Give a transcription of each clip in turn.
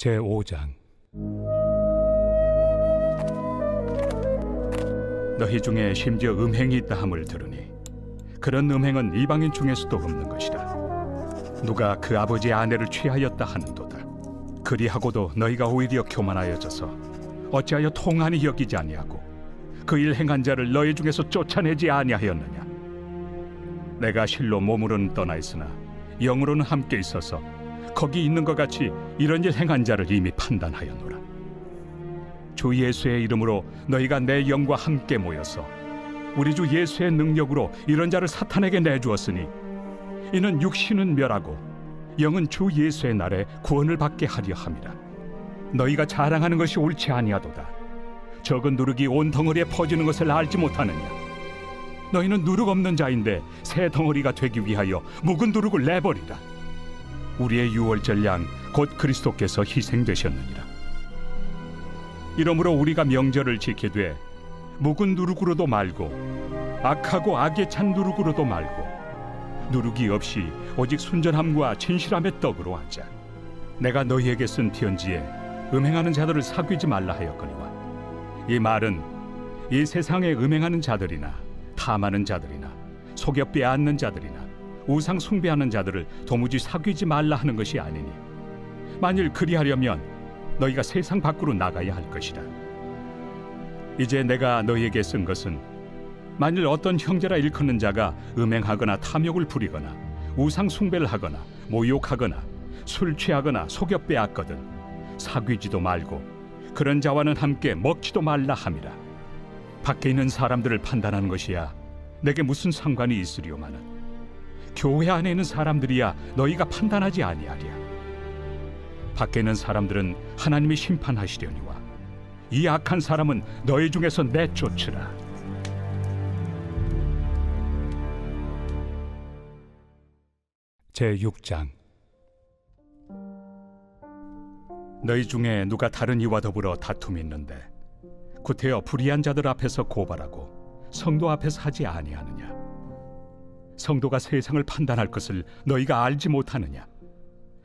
제5장. 너희 중에 심지어 음행이 있다 함을 들으니 그런 음행은 이방인 중에서도 없는 것이라. 누가 그 아버지의 아내를 취하였다 하는도다. 그리하고도 너희가 오히려 교만하여져서 어찌하여 통한이 여기지 아니하고 그 일 행한 자를 너희 중에서 쫓아내지 아니하였느냐. 내가 실로 몸으로는 떠나 있으나 영으로는 함께 있어서 거기 있는 것 같이 이런 일 행한 자를 이미 판단하였노라. 주 예수의 이름으로 너희가 내 영과 함께 모여서 우리 주 예수의 능력으로 이런 자를 사탄에게 내주었으니 이는 육신은 멸하고 영은 주 예수의 날에 구원을 받게 하려 함이라. 너희가 자랑하는 것이 옳지 아니하도다. 적은 누룩이 온 덩어리에 퍼지는 것을 알지 못하느냐. 너희는 누룩 없는 자인데 새 덩어리가 되기 위하여 묵은 누룩을 내버리라. 우리의 유월절 양 곧 그리스도께서 희생되셨느니라. 이러므로 우리가 명절을 지키되 묵은 누룩으로도 말고 악하고 악에 찬 누룩으로도 말고 누룩이 없이 오직 순전함과 진실함의 떡으로 하자. 내가 너희에게 쓴 편지에 음행하는 자들을 사귀지 말라 하였거니와 이 말은 이 세상에 음행하는 자들이나 탐하는 자들이나 속여 빼앗는 자들이나 우상 숭배하는 자들을 도무지 사귀지 말라 하는 것이 아니니 만일 그리하려면 너희가 세상 밖으로 나가야 할 것이라. 이제 내가 너희에게 쓴 것은 만일 어떤 형제라 일컫는 자가 음행하거나 탐욕을 부리거나 우상 숭배를 하거나 모욕하거나 술 취하거나 속여 빼앗거든 사귀지도 말고 그런 자와는 함께 먹지도 말라 함이라. 밖에 있는 사람들을 판단하는 것이야 내게 무슨 상관이 있으리오마는 교회 안에 있는 사람들이야 너희가 판단하지 아니하리야. 밖에 있는 사람들은 하나님이 심판하시려니와 이 악한 사람은 너희 중에서 내쫓으라. 제6장. 너희 중에 누가 다른 이와 더불어 다툼이 있는데 구태여 불의한 자들 앞에서 고발하고 성도 앞에서 하지 아니하느냐. 성도가 세상을 판단할 것을 너희가 알지 못하느냐.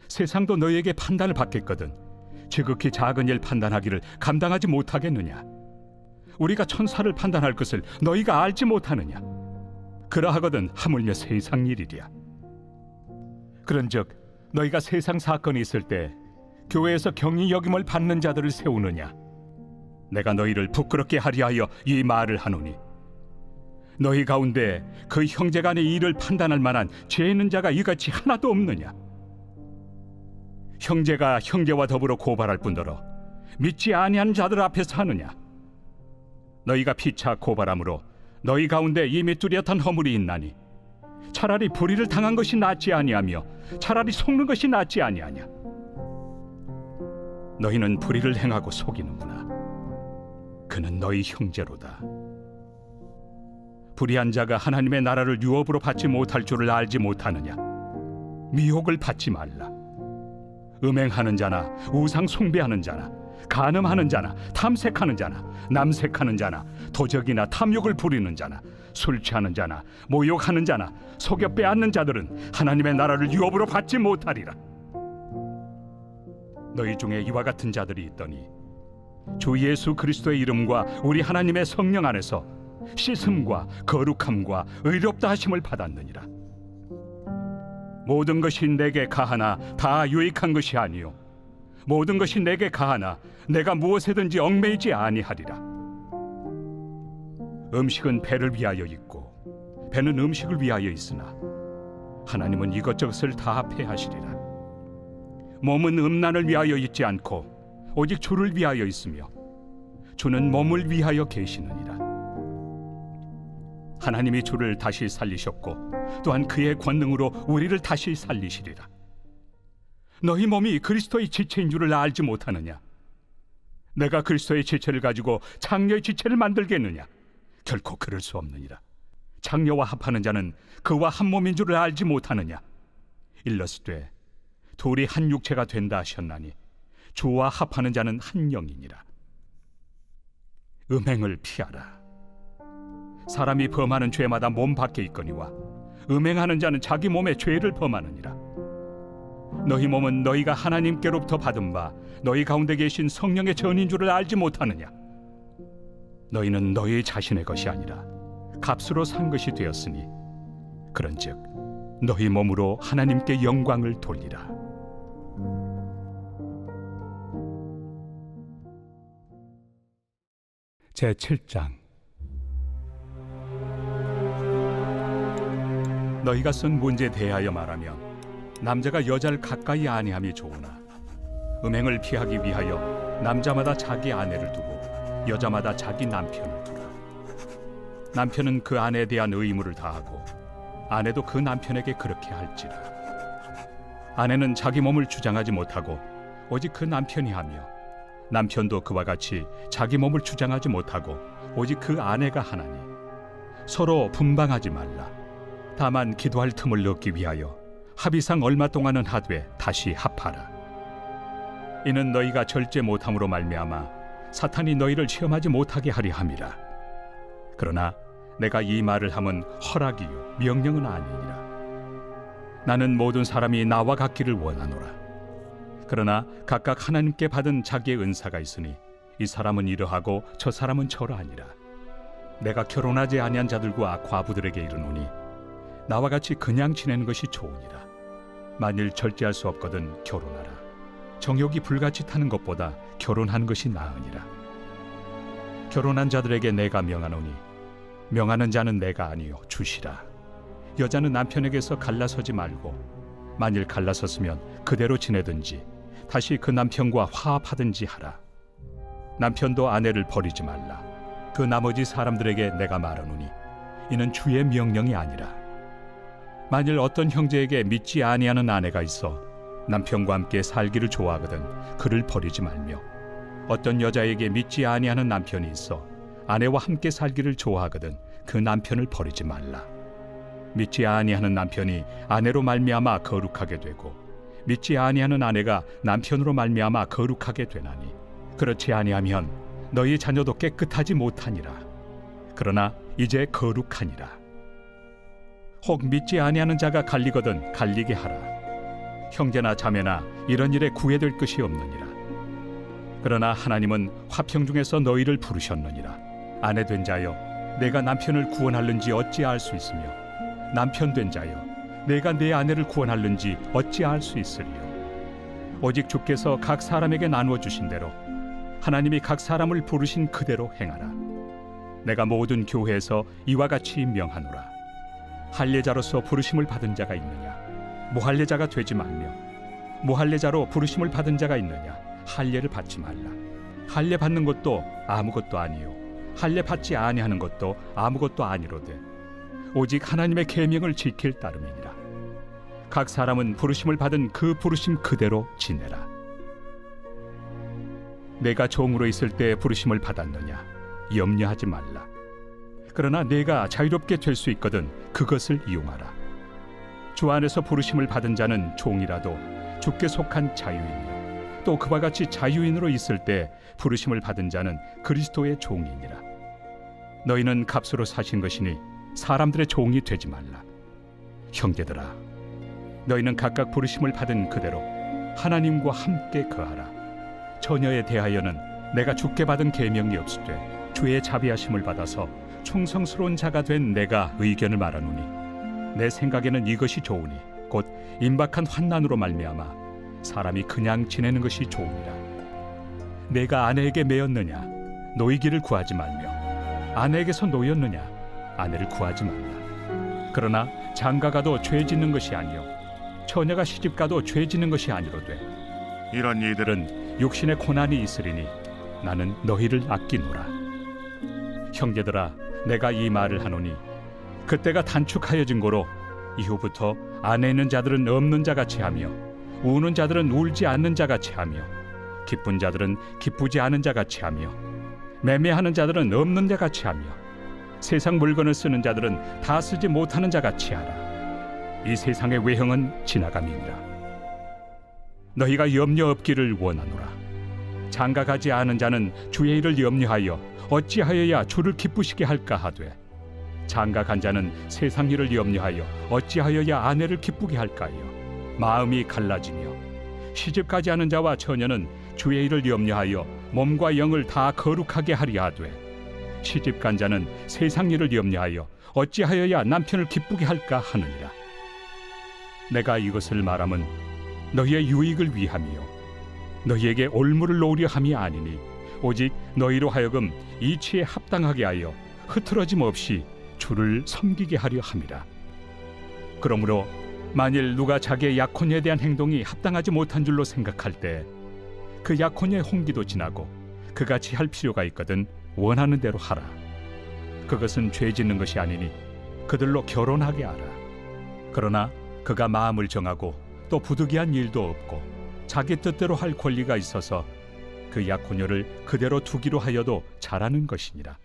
세상도 너희에게 판단을 받겠거든 지극히 작은 일 판단하기를 감당하지 못하겠느냐. 우리가 천사를 판단할 것을 너희가 알지 못하느냐. 그러하거든 하물며 세상 일이랴. 그런즉 너희가 세상 사건이 있을 때 교회에서 경히 여김을 받는 자들을 세우느냐. 내가 너희를 부끄럽게 하려 하여 이 말을 하노니 너희 가운데 그 형제간의 일을 판단할 만한 죄 있는 자가 이같이 하나도 없느냐. 형제가 형제와 더불어 고발할 뿐더러 믿지 아니한 자들 앞에서 하느냐. 너희가 피차 고발함으로 너희 가운데 이미 뚜렷한 허물이 있나니 차라리 불의를 당한 것이 낫지 아니하며 차라리 속는 것이 낫지 아니하냐. 너희는 불의를 행하고 속이는구나. 그는 너희 형제로다. 불의한 자가 하나님의 나라를 유업으로 받지 못할 줄을 알지 못하느냐. 미혹을 받지 말라. 음행하는 자나 우상 숭배하는 자나 간음하는 자나 탐색하는 자나 남색하는 자나 도적이나 탐욕을 부리는 자나 술 취하는 자나 모욕하는 자나 속여 빼앗는 자들은 하나님의 나라를 유업으로 받지 못하리라. 너희 중에 이와 같은 자들이 있더니 주 예수 그리스도의 이름과 우리 하나님의 성령 안에서 씻음과 거룩함과 의롭다 하심을 받았느니라. 모든 것이 내게 가하나 다 유익한 것이 아니요 모든 것이 내게 가하나 내가 무엇에든지 얽매이지 아니하리라. 음식은 배를 위하여 있고 배는 음식을 위하여 있으나 하나님은 이것저것을 다 폐하시리라. 몸은 음란을 위하여 있지 않고 오직 주를 위하여 있으며 주는 몸을 위하여 계시느니라. 하나님이 주를 다시 살리셨고 또한 그의 권능으로 우리를 다시 살리시리라. 너희 몸이 그리스도의 지체인 줄을 알지 못하느냐. 내가 그리스도의 지체를 가지고 장녀의 지체를 만들겠느냐. 결코 그럴 수 없느니라. 장녀와 합하는 자는 그와 한 몸인 줄을 알지 못하느냐. 일러스되 둘이 한 육체가 된다 하셨나니 주와 합하는 자는 한 영이니라. 음행을 피하라. 사람이 범하는 죄마다 몸 밖에 있거니와 음행하는 자는 자기 몸에 죄를 범하느니라. 너희 몸은 너희가 하나님께로부터 받은 바 너희 가운데 계신 성령의 전인 줄을 알지 못하느냐? 너희는 너희 자신의 것이 아니라 값으로 산 것이 되었으니 그런즉 너희 몸으로 하나님께 영광을 돌리라. 제7장. 너희가 쓴 문제에 대하여 말하면 남자가 여자를 가까이 아니함이 좋으나 음행을 피하기 위하여 남자마다 자기 아내를 두고 여자마다 자기 남편을 두라. 남편은 그 아내에 대한 의무를 다하고 아내도 그 남편에게 그렇게 할지라. 아내는 자기 몸을 주장하지 못하고 오직 그 남편이 하며 남편도 그와 같이 자기 몸을 주장하지 못하고 오직 그 아내가 하나니 서로 분방하지 말라. 다만 기도할 틈을 얻기 위하여 합의상 얼마 동안은 하되 다시 합하라. 이는 너희가 절제 못함으로 말미암아 사탄이 너희를 시험하지 못하게 하려 함이라. 그러나 내가 이 말을 함은 허락이요 명령은 아니니라. 나는 모든 사람이 나와 같기를 원하노라. 그러나 각각 하나님께 받은 자기의 은사가 있으니 이 사람은 이러하고 저 사람은 저러하니라. 내가 결혼하지 아니한 자들과 과부들에게 이르노니 나와 같이 그냥 지내는 것이 좋으니라. 만일 절제할 수 없거든 결혼하라. 정욕이 불같이 타는 것보다 결혼하는 것이 나으니라. 결혼한 자들에게 내가 명하노니 명하는 자는 내가 아니요 주시라. 여자는 남편에게서 갈라서지 말고 만일 갈라섰으면 그대로 지내든지 다시 그 남편과 화합하든지 하라. 남편도 아내를 버리지 말라. 그 나머지 사람들에게 내가 말하노니 이는 주의 명령이 아니라. 만일 어떤 형제에게 믿지 아니하는 아내가 있어 남편과 함께 살기를 좋아하거든 그를 버리지 말며, 어떤 여자에게 믿지 아니하는 남편이 있어 아내와 함께 살기를 좋아하거든 그 남편을 버리지 말라. 믿지 아니하는 남편이 아내로 말미암아 거룩하게 되고 믿지 아니하는 아내가 남편으로 말미암아 거룩하게 되나니 그렇지 아니하면 너희 자녀도 깨끗하지 못하니라. 그러나 이제 거룩하니라. 혹 믿지 아니하는 자가 갈리거든 갈리게 하라. 형제나 자매나 이런 일에 구애될 것이 없느니라. 그러나 하나님은 화평 중에서 너희를 부르셨느니라. 아내 된 자여 내가 남편을 구원할는지 어찌 알 수 있으며 남편 된 자여 내가 내 아내를 구원할는지 어찌 알 수 있으리요. 오직 주께서 각 사람에게 나누어 주신 대로 하나님이 각 사람을 부르신 그대로 행하라. 내가 모든 교회에서 이와 같이 명하노라. 할례자로서 부르심을 받은 자가 있느냐? 무할례자가 되지 말며, 무할례자로 부르심을 받은 자가 있느냐? 할례를 받지 말라. 할례 받는 것도 아무것도 아니요 할례 받지 아니하는 것도 아무것도 아니로되 오직 하나님의 계명을 지킬 따름이니라. 각 사람은 부르심을 받은 그 부르심 그대로 지내라. 내가 종으로 있을 때 부르심을 받았느냐? 염려하지 말라. 그러나 내가 자유롭게 될 수 있거든 그것을 이용하라. 주 안에서 부르심을 받은 자는 종이라도 주께 속한 자유인이요 또 그와 같이 자유인으로 있을 때 부르심을 받은 자는 그리스도의 종이니라. 너희는 값으로 사신 것이니 사람들의 종이 되지 말라. 형제들아, 너희는 각각 부르심을 받은 그대로 하나님과 함께 거하라. 처녀에 대하여는 내가 주께 받은 계명이 없으되 주의 자비하심을 받아서 충성스러운 자가 된 내가 의견을 말하노니 내 생각에는 이것이 좋으니 곧 임박한 환난으로 말미암아 사람이 그냥 지내는 것이 좋으니라. 내가 아내에게 매였느냐? 노이기를 구하지 말며, 아내에게서 노였느냐? 아내를 구하지 말라. 그러나 장가가도 죄 짓는 것이 아니요 처녀가 시집가도 죄 짓는 것이 아니로되 이런 이들은 육신의 고난이 있으리니 나는 너희를 아끼노라. 형제들아, 내가 이 말을 하노니 그때가 단축하여진 고로 이후부터 안에 있는 자들은 없는 자같이 하며 우는 자들은 울지 않는 자같이 하며 기쁜 자들은 기쁘지 않은 자같이 하며 매매하는 자들은 없는 자같이 하며 세상 물건을 쓰는 자들은 다 쓰지 못하는 자같이 하라. 이 세상의 외형은 지나감이니라. 너희가 염려 없기를 원하노라. 장가가지 않은 자는 주의 일을 염려하여 어찌하여야 주를 기쁘시게 할까 하되 장가간 자는 세상 일을 염려하여 어찌하여야 아내를 기쁘게 할까요? 마음이 갈라지며 시집가지 않은 자와 처녀는 주의 일을 염려하여 몸과 영을 다 거룩하게 하려 하되 시집간 자는 세상 일을 염려하여 어찌하여야 남편을 기쁘게 할까 하느니라. 내가 이것을 말함은 너희의 유익을 위함이요 너희에게 올무를 놓으려 함이 아니니 오직 너희로 하여금 이치에 합당하게 하여 흐트러짐 없이 주를 섬기게 하려 함이라. 그러므로 만일 누가 자기의 약혼에 대한 행동이 합당하지 못한 줄로 생각할 때 그 약혼의 홍기도 지나고 그같이 할 필요가 있거든 원하는 대로 하라. 그것은 죄 짓는 것이 아니니 그들로 결혼하게 하라. 그러나 그가 마음을 정하고 또 부득이한 일도 없고 자기 뜻대로 할 권리가 있어서 그 약혼녀를 그대로 두기로 하여도 잘하는 것이니라.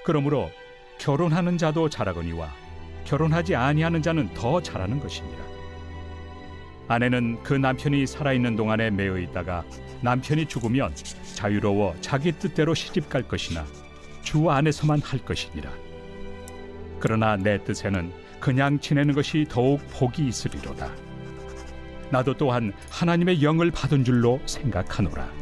그러므로 결혼하는 자도 잘하거니와 결혼하지 아니하는 자는 더 잘하는 것이니라. 아내는 그 남편이 살아있는 동안에 매여 있다가 남편이 죽으면 자유로워 자기 뜻대로 시집갈 것이나 주 안에서만 할 것이니라. 그러나 내 뜻에는 그냥 지내는 것이 더욱 복이 있으리로다. 나도 또한 하나님의 영을 받은 줄로 생각하노라.